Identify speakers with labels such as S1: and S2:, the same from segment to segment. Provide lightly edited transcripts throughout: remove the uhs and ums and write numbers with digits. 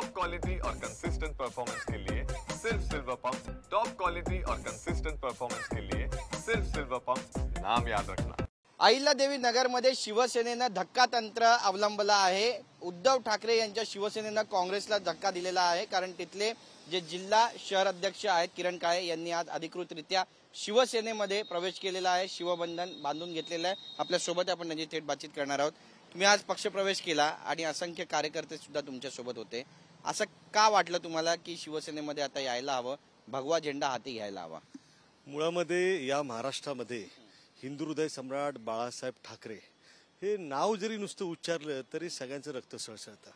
S1: Top quality और consistent performance के लिए सिर्फ सिल्वर पंप। टॉप क्वालिटी और कंसिस्टेंट परफॉर्मेंस के लिए सिर्फ सिल्वर पंप, नाम याद रखना।
S2: अहिल्यादेवी नगरमध्ये शिवसेनेनं धक्का तंत्र अवलंबला आहे। उद्धव ठाकरे यांच्या शिवसेनेनं काँग्रेसला धक्का दिलेला आहे, कारण तिथले जे जिल्हा शहर अध्यक्ष आहेत किरण काळे यांनी आज अधिकृतरित्या शिवसेनेमध्ये प्रवेश केलेला आहे, शिवबंधन बांधून घेतलेलं आहे। आपल्या सोबत आपण त्यांची थेट बातचीत करणार आहोत। तुम्ही आज पक्षप्रवेश केला आणि असंख्य कार्यकर्ते सुद्धा तुमच्या सोबत होते, असं का वाटलं तुम्हाला की शिवसेनेमध्ये आता यायला हवं, भगवा झेंडा हाती घ्यायला हवा?
S3: मुळामध्ये या महाराष्ट्रामध्ये हिंदू हृदय सम्राट बाळासाहेब ठाकरे हे नाव जरी नुसतं उच्चारलं तरी सगळ्यांचं रक्त सळसळतं।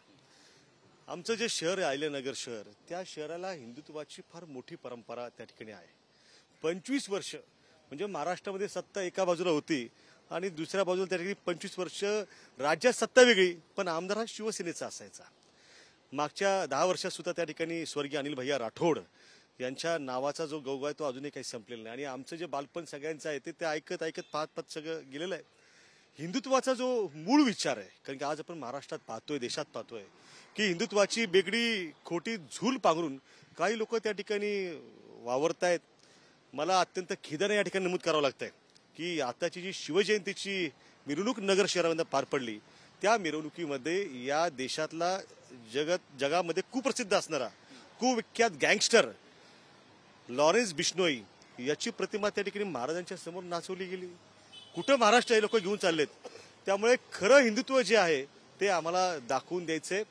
S3: आमचं जे शहर आहे अहिल्यानगर शहर, त्या शहराला हिंदुत्वाची फार मोठी परंपरा त्या ठिकाणी आहे। 25 वर्ष म्हणजे महाराष्ट्रामध्ये सत्ता एका बाजूला होती आणि दुसऱ्या बाजूला त्या ठिकाणी 25 वर्ष राज्यात सत्ता वेगळी, पण आमदार हा शिवसेनेचा असायचा। मागच्या 10 वर्षात सुद्धा त्या ठिकाणी स्वर्गीय अनिल भैया राठोड यांच्या नावाचा जो गवगा आहे तो अजूनही काही संपलेला नाही आणि आमचं जे बालपण सगळ्यांचं आहे ते ऐकत ऐकत पाहत सगळं गेलेलं आहे। हिंदुत्वाचा जो मूळ विचार आहे, कारण की आज आपण महाराष्ट्रात पाहतोय, देशात पाहतोय की हिंदुत्वाची बेगडी खोटी झूल पांघरून काही लोक त्या ठिकाणी वावरतायत। मला अत्यंत खिदाने या ठिकाणी नमूद करावं लागतंय की आताची जी शिवजयंतीची मिरवणूक नगर शहरामध्ये पार पडली, त्या मिरवणुकीमध्ये या देशातला जगामध्ये कुप्रसिद्ध असणारा कुविख्यात गँगस्टर लॉरेन्स बिश्नोई याची प्रतिमा त्या ठिकाणी महाराजांच्या समोर नाचवली गेली। कुठं महाराष्ट्र हे लोक घेऊन चाललेत, त्यामुळे खरं हिंदुत्व जे आहे ते आम्हाला दाखवून द्यायचंय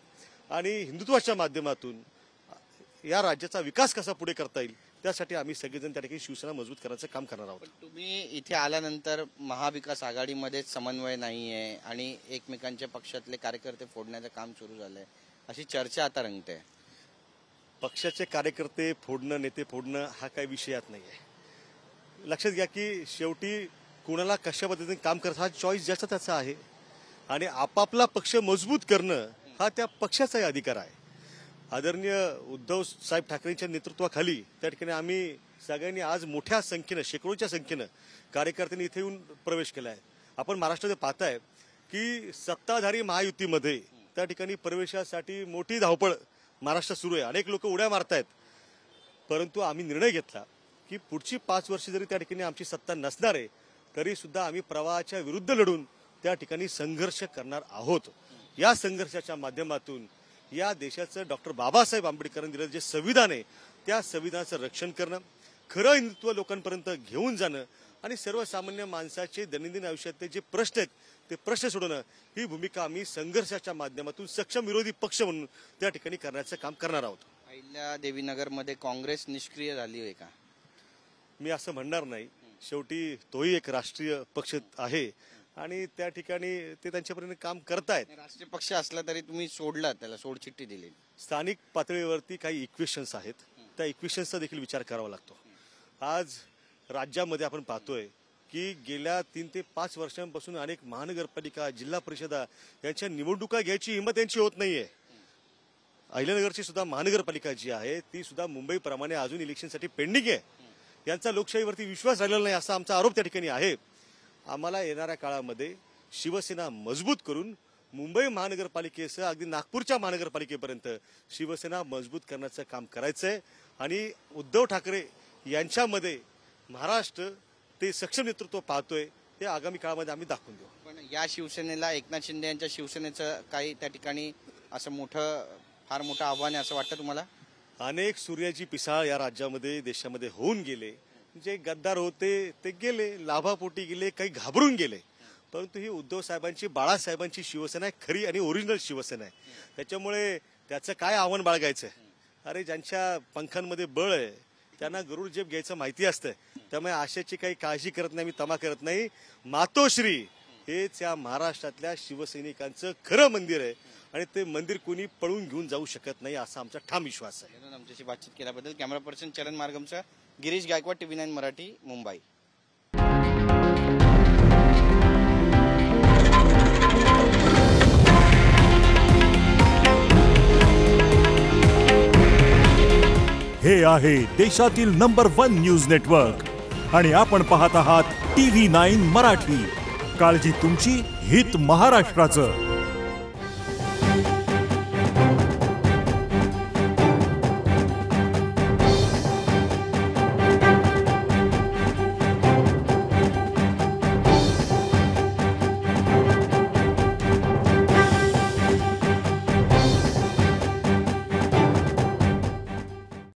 S3: आणि हिंदुत्वाच्या माध्यमातून या राज्याचा विकास कसा पुढे करता येईल त्यासाठी आम्ही सगळेजण त्या ठिकाणी शिवसेना मजबूत करायचं काम करणार आहोत।
S2: तुम्ही इथे आल्यानंतर महाविकास आघाडीमध्ये समन्वय नाहीये आणि एकमेकांच्या पक्षातले कार्यकर्ते फोडण्याचं काम सुरू झालंय, अशी चर्चा आता रंगते।
S3: पक्षाचे कार्यकर्ते फोडणं, नेते फोडणं हा काही विषयात नाही आहे। लक्षात घ्या की शेवटी कुणाला कशा पद्धतीने काम करायचं हा चॉईस ज्याचा त्याचा आहे आणि आपापला पक्ष मजबूत करणं हा त्या पक्षाचाही अधिकार आहे। आदरणीय उद्धव साहेब ठाकरेंच्या नेतृत्वाखाली त्या ठिकाणी आम्ही सगळ्यांनी आज मोठ्या संख्येनं, शेकडोच्या संख्येनं कार्यकर्त्यांनी इथे येऊन प्रवेश केला आहे। आपण महाराष्ट्रात पाहताय की सत्ताधारी महायुतीमध्ये त्या ठिकाणी प्रवेशासाठी मोठी धावपळ महाराष्ट्रात सुरू आहे। अनेक लोक उड्या मारतायत, परंतु आम्ही निर्णय घेतला की पुढची 5 वर्ष जरी त्या ठिकाणी आमची सत्ता नसणार आहे तरी सुद्धा आम्ही प्रवाहाच्या विरुद्ध लढून त्या ठिकाणी संघर्ष करणार आहोत। या संघर्षाच्या माध्यमातून या देशाचं डॉक्टर बाबासाहेब आंबेडकरांनी दिलेलं जे संविधान आहे त्या संविधानाचं रक्षण करणं, खरं हिंदुत्व लोकांपर्यंत घेऊन जाणं आणि सर्वसामान्य माणसाचे दैनंदिन आयुष्यातले जे प्रश्न आहेत ते प्रश्न सोडवणं, ही भूमिका आम्ही संघर्षाच्या माध्यमातून सक्षम विरोधी पक्ष म्हणून त्या ठिकाणी करण्याचं काम करणार आहोत।
S2: अहिल्यादेवी नगरमध्ये काँग्रेस निष्क्रिय झाली आहे का?
S3: मी असं म्हणणार नाही, शेवटी तोही एक राष्ट्रीय पक्ष आहे आणि त्या ठिकाणी ते त्यांच्यापर्यंत काम करतायत।
S2: राष्ट्रीय पक्ष असला तरी तुम्ही सोडला, त्याला सोडचिठ्ठी दिली।
S3: स्थानिक पातळीवरती काही इक्वेशन्स आहेत, त्या इक्वेशन्सचा देखील विचार करावा लागतो। आज राज्यामध्ये आपण पाहतोय की गेल्या 3 ते 5 वर्षांपासून अनेक महानगरपालिका, जिल्हा परिषदा यांच्या निवडणुका घ्यायची हिंमत यांची होत नाहीये। अहिल्यानगरची सुद्धा महानगरपालिका जी आहे ती सुद्धा मुंबईप्रमाणे अजून इलेक्शनसाठी पेंडिंग आहे। यांचा लोकशाहीवरती विश्वास राहिलेला नाही असा आमचा आरोप त्या ठिकाणी आहे। आम्हाला येणाऱ्या काळामध्ये शिवसेना मजबूत करून मुंबई महानगरपालिकेसह अगदी नागपूरच्या महानगरपालिकेपर्यंत शिवसेना मजबूत करण्याचं काम करायचंय आणि उद्धव ठाकरे यांच्यामध्ये महाराष्ट्र ते सक्षम नेतृत्व पाहतोय ते आगामी काळामध्ये आम्ही दाखवून देऊ।
S2: पण या शिवसेनेला एकनाथ शिंदे यांच्या शिवसेनेचं काही त्या ठिकाणी असं फार मोठं आव्हान आहे असं वाटतं तुम्हाला?
S3: अनेक सूर्याची पिसाळ या राज्यामध्ये, देशामध्ये होऊन गेले। जे गद्दार होते ते गेले, लाभापोटी गेले, काही घाबरून गेले, परंतु ही उद्धव साहेबांची, बाळासाहेबांची शिवसेना आहे, खरी आणि ओरिजिनल शिवसेना आहे। त्याच्यामुळे त्याचं काय आव्हान बाळगायचं? अरे ज्यांच्या पंखांमध्ये बळ आहे त्यांना गरुड जेब घ्यायचं माहिती असतं, त्यामुळे आशाची काही काळजी करत नाही, मी तमा करत नाही। मातोश्री हेच या महाराष्ट्रातल्या शिवसैनिकांचं खरं मंदिर आहे आणि ते मंदिर कोणी पळून घेऊन जाऊ शकत नाही असा आमचा ठाम विश्वास आहे।
S2: आमच्याशी बातचीत केल्याबद्दल कॅमेरा पर्सन चरण मार्गमचा गिरीश गायकवाड, TV9 मराठी, मुंबई।
S4: हे आहे देशातील नंबर 1 न्यूज नेटवर्क आणि आपण पाहत आहात TV9 मराठी। काळजी तुमची, हित महाराष्ट्राचं।